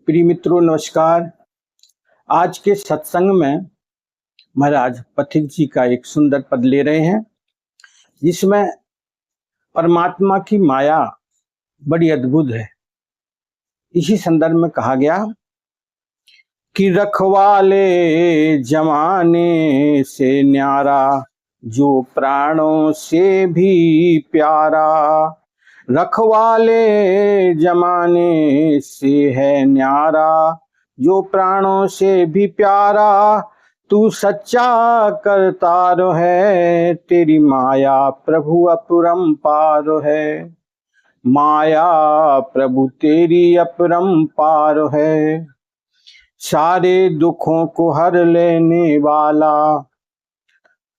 प्रिय मित्रों नमस्कार। आज के सत्संग में महाराज पथिक जी का एक सुंदर पद ले रहे हैं, जिसमें परमात्मा की माया बड़ी अद्भुत है। इसी संदर्भ में कहा गया कि रखवाले जमाने से न्यारा, जो प्राणों से भी प्यारा। रखवाले जमाने से है न्यारा, जो प्राणों से भी प्यारा। तू सच्चा करतार है, तेरी माया प्रभु अपरंपार है। माया प्रभु तेरी अपरंपार है। सारे दुखों को हर लेने वाला,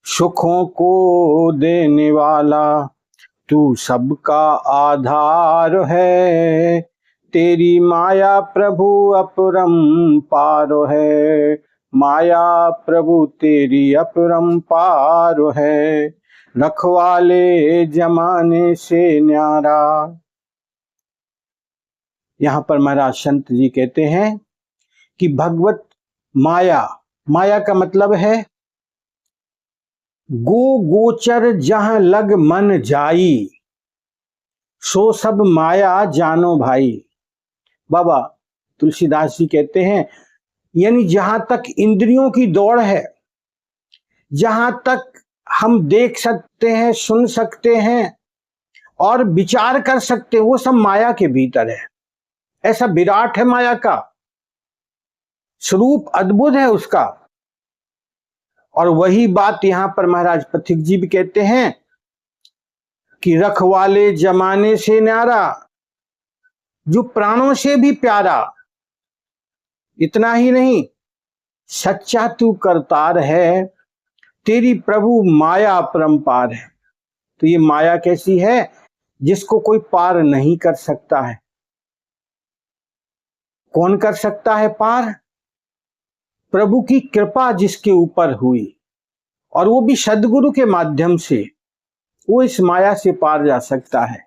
सुखों को देने वाला, तू सबका आधार है। तेरी माया प्रभु अपरंपार है। माया प्रभु तेरी अपरंपार है। रखवाले जमाने से न्यारा। यहाँ पर महाराज संत जी कहते हैं कि भगवत माया, माया का मतलब है गो गोचर जहां लग मन जाई, सो सब माया जानो भाई। बाबा तुलसीदास जी कहते हैं, यानी जहां तक इंद्रियों की दौड़ है, जहां तक हम देख सकते हैं, सुन सकते हैं और विचार कर सकते हैं, वो सब माया के भीतर है। ऐसा विराट है माया का स्वरूप, अद्भुत है उसका। और वही बात यहां पर महाराज पथिक जी भी कहते हैं कि रखवाले जमाने से न्यारा, जो प्राणों से भी प्यारा। इतना ही नहीं, सच्चा तू करतार है, तेरी प्रभु माया अपरंपार है। तो ये माया कैसी है, जिसको कोई पार नहीं कर सकता है। कौन कर सकता है पार? प्रभु की कृपा जिसके ऊपर हुई, और वो भी सद्गुरु के माध्यम से, वो इस माया से पार जा सकता है।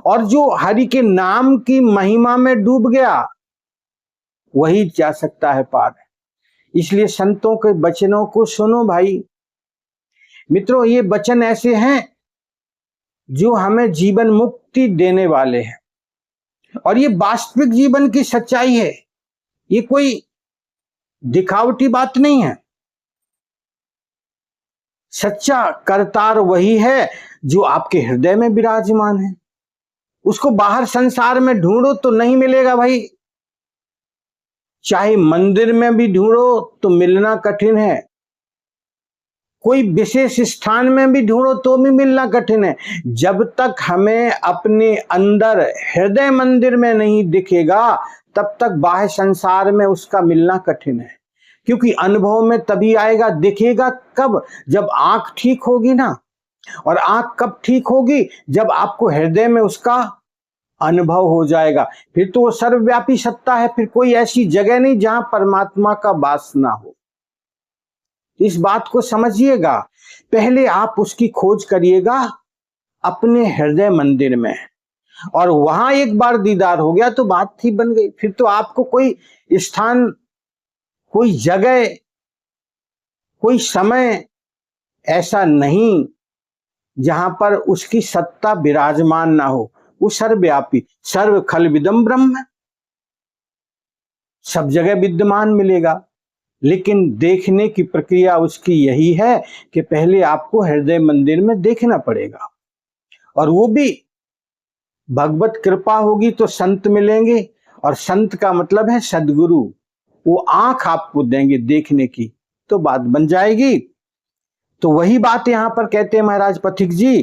और जो हरि के नाम की महिमा में डूब गया, वही जा सकता है पार। इसलिए संतों के वचनों को सुनो भाई। मित्रों, ये वचन ऐसे हैं जो हमें जीवन मुक्ति देने वाले हैं, और ये वास्तविक जीवन की सच्चाई है। ये कोई दिखावटी बात नहीं है। सच्चा करतार वही है जो आपके हृदय में विराजमान है। उसको बाहर संसार में ढूंढो तो नहीं मिलेगा भाई। चाहे मंदिर में भी ढूंढो तो मिलना कठिन है, कोई विशेष स्थान में भी ढूंढो तो भी मिलना कठिन है। जब तक हमें अपने अंदर हृदय मंदिर में नहीं दिखेगा, तब तक बाह्य संसार में उसका मिलना कठिन है। क्योंकि अनुभव में तभी आएगा, दिखेगा कब? जब आंख ठीक होगी ना। और आंख कब ठीक होगी? जब आपको हृदय में उसका अनुभव हो जाएगा। फिर तो वो सर्वव्यापी सत्ता है, फिर कोई ऐसी जगह नहीं जहां परमात्मा का वास ना हो। इस बात को समझिएगा। पहले आप उसकी खोज करिएगा अपने हृदय मंदिर में, और वहां एक बार दीदार हो गया तो बात ही बन गई। फिर तो आपको कोई स्थान, कोई जगह, कोई समय ऐसा नहीं जहां पर उसकी सत्ता विराजमान ना हो। वो सर्वव्यापी, सर्व खल विदम ब्रह्म, सब जगह विद्यमान मिलेगा। लेकिन देखने की प्रक्रिया उसकी यही है कि पहले आपको हृदय मंदिर में देखना पड़ेगा। और वो भी भगवत कृपा होगी तो संत मिलेंगे, और संत का मतलब है सद्गुरु। वो आंख आपको देंगे देखने की, तो बात बन जाएगी। तो वही बात यहां पर कहते हैं महाराज पथिक जी,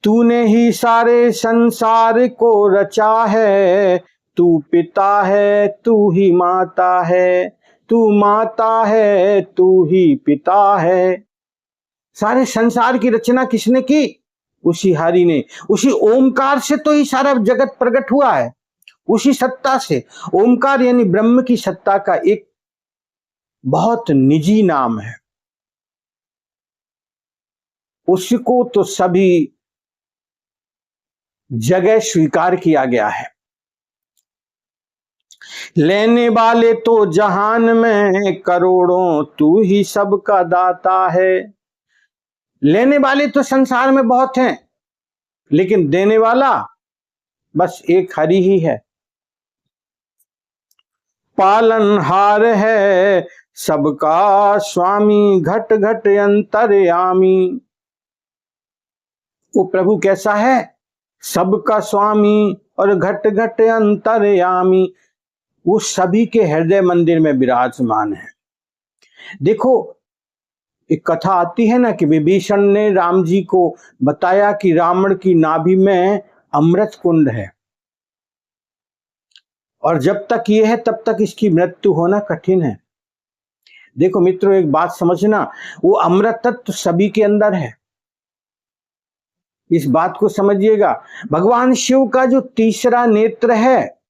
तूने ही सारे संसार को रचा है, तू पिता है तू ही माता है, तू माता है तू ही पिता है। सारे संसार की रचना किसने की? उसी हरि ने। उसी ओमकार से तो ही सारा जगत प्रकट हुआ है, उसी सत्ता से। ओमकार यानी ब्रह्म की सत्ता का एक बहुत निजी नाम है। उसको तो सभी जगह स्वीकार किया गया है। लेने वाले तो जहान में करोड़ों, तू ही सबका दाता है। लेने वाले तो संसार में बहुत हैं, लेकिन देने वाला बस एक हरि ही है। पालनहार है सबका स्वामी, घट घट अंतर्यामी। वो प्रभु कैसा है? सबका स्वामी और घट घट अंतर्यामी। वो सभी के हृदय मंदिर में विराजमान है। देखो, एक कथा आती है ना कि विभीषण ने राम जी को बताया कि रावण की नाभि में अमृत कुंड है, और जब तक ये है तब तक इसकी मृत्यु होना कठिन है। देखो मित्रों, एक बात समझना, वो अमृत तत्व सभी के अंदर है, इस बात को समझिएगा। भगवान शिव का जो तीसरा नेत्र है,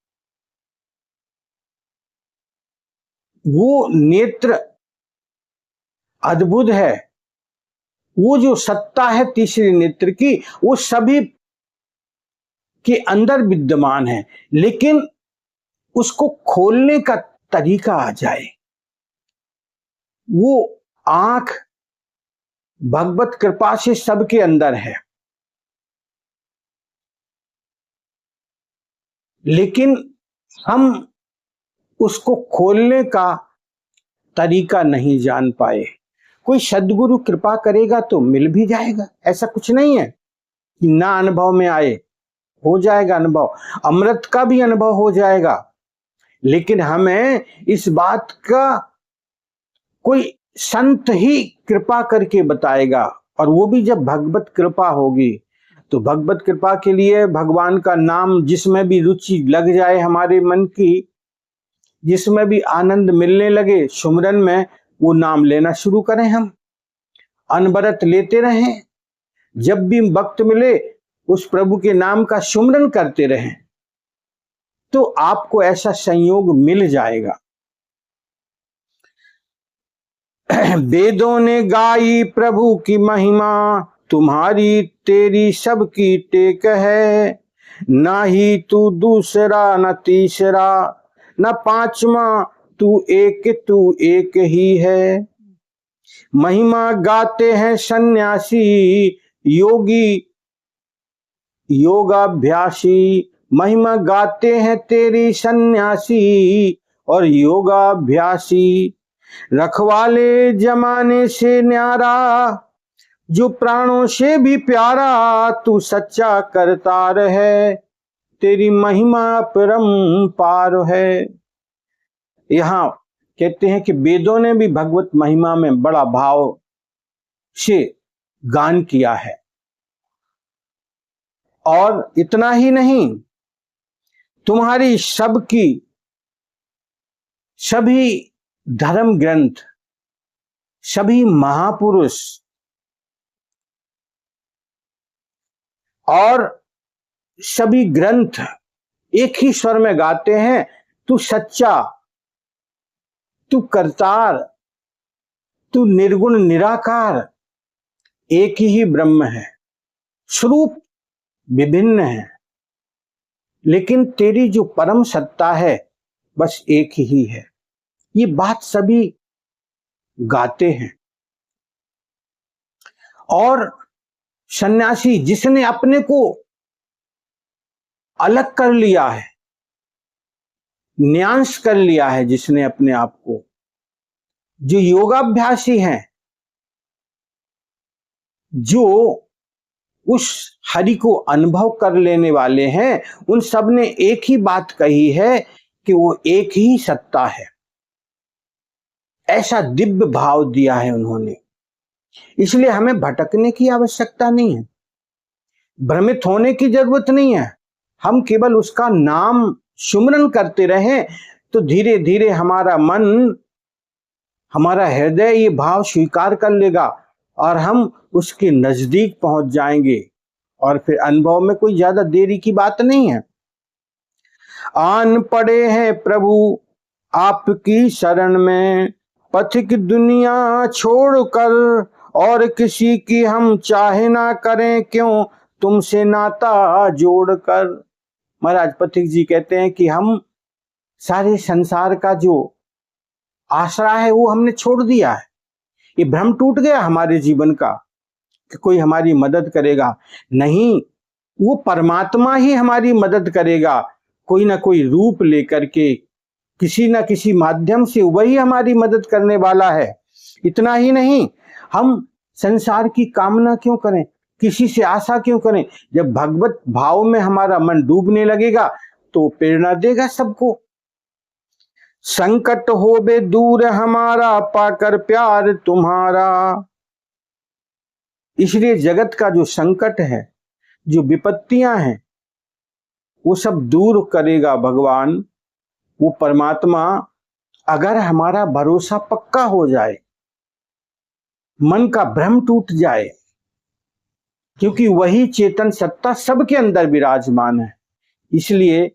वो नेत्र अद्भुत है। वो जो सत्ता है तीसरे नेत्र की, वो सभी के अंदर विद्यमान है, लेकिन उसको खोलने का तरीका आ जाए। वो आंख भगवत कृपा से सबके अंदर है, लेकिन हम उसको खोलने का तरीका नहीं जान पाए। कोई सद्गुरु कृपा करेगा तो मिल भी जाएगा, ऐसा कुछ नहीं है कि ना अनुभव में आए, हो जाएगा अनुभव, अमृत का भी अनुभव हो जाएगा। लेकिन हमें इस बात का कोई संत ही कृपा करके बताएगा, और वो भी जब भगवत कृपा होगी। तो भगवत कृपा के लिए भगवान का नाम जिसमें भी रुचि लग जाए हमारे मन की, जिसमें भी आनंद मिलने लगे सुमरन में, वो नाम लेना शुरू करें, हम अनवरत लेते रहें। जब भी वक्त मिले उस प्रभु के नाम का सुमरन करते रहें, तो आपको ऐसा संयोग मिल जाएगा। वेदों ने गाई प्रभु की महिमा, तुम्हारी तेरी सबकी टेक है। ना ही तू दूसरा न तीसरा न पांचवा, तू एक ही है। महिमा गाते हैं सन्यासी योगी योगाभ्यासी, महिमा गाते हैं तेरी सन्यासी और योगाभ्यासी। रखवाले जमाने से न्यारा, जो प्राणों से भी प्यारा, तू सच्चा करतार है, तेरी महिमा परंपार है। यहाँ कहते हैं कि वेदों ने भी भगवत महिमा में बड़ा भाव से गान किया है। और इतना ही नहीं, तुम्हारी सभी धर्म ग्रंथ, सभी महापुरुष और सभी ग्रंथ एक ही स्वर में गाते हैं, तू सच्चा, तू करतार, तू निर्गुण निराकार, एक ही ब्रह्म है। स्वरूप विभिन्न है, लेकिन तेरी जो परम सत्ता है बस एक ही है। ये बात सभी गाते हैं। और सन्यासी जिसने अपने को अलग कर लिया है, न्यांस कर लिया है, जिसने अपने आप को, जो योगाभ्यासी हैं, जो उस हरि को अनुभव कर लेने वाले हैं, उन सब ने एक ही बात कही है कि वो एक ही सत्ता है। ऐसा दिव्य भाव दिया है उन्होंने। इसलिए हमें भटकने की आवश्यकता नहीं है, भ्रमित होने की जरूरत नहीं है। हम केवल उसका नाम सुमरन करते रहें, तो धीरे धीरे हमारा मन, हमारा हृदय ये भाव स्वीकार कर लेगा और हम उसके नजदीक पहुंच जाएंगे। और फिर अनुभव में कोई ज्यादा देरी की बात नहीं है। आन पड़े हैं प्रभु आपकी शरण में, पथिक दुनिया छोड़कर, और किसी की हम चाहे ना करें क्यों, तुमसे नाता जोड़कर। महाराज पथिक जी कहते हैं कि हम सारे संसार का जो आसरा है वो हमने छोड़ दिया है। ये भ्रम टूट गया हमारे जीवन का कि कोई हमारी मदद करेगा। नहीं, वो परमात्मा ही हमारी मदद करेगा, कोई ना कोई रूप लेकर के, किसी ना किसी माध्यम से वही हमारी मदद करने वाला है। इतना ही नहीं, हम संसार की कामना क्यों करें, किसी से आशा क्यों करें? जब भगवत भाव में हमारा मन डूबने लगेगा तो प्रेरणा देगा सबको। संकट होवे दूर हमारा, पाकर प्यार तुम्हारा। इसलिए जगत का जो संकट है, जो विपत्तियां हैं, वो सब दूर करेगा भगवान, वो परमात्मा, अगर हमारा भरोसा पक्का हो जाए, मन का भ्रम टूट जाए, क्योंकि वही चेतन सत्ता सबके अंदर विराजमान है। इसलिए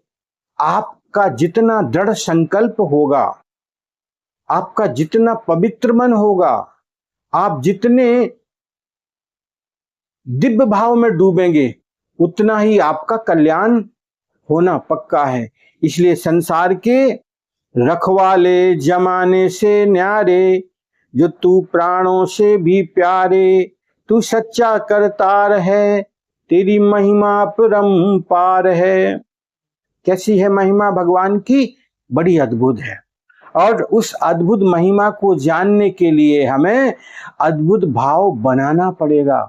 आपका जितना दृढ़ संकल्प होगा, आपका जितना पवित्र मन होगा, आप जितने दिव्य भाव में डूबेंगे, उतना ही आपका कल्याण होना पक्का है। इसलिए संसार के रखवाले, जमाने से न्यारे, जो तू प्राणों से भी प्यारे, तू सच्चा करतार है, तेरी महिमा परंपार है। कैसी है महिमा भगवान की? बड़ी अद्भुत है। और उस अद्भुत महिमा को जानने के लिए हमें अद्भुत भाव बनाना पड़ेगा,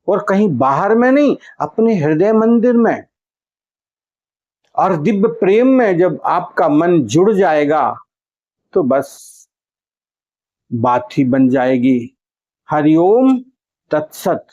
और कहीं बाहर में नहीं, अपने हृदय मंदिर में। और दिव्य प्रेम में जब आपका मन जुड़ जाएगा तो बस बात ही बन जाएगी। हरिओम तत्सत।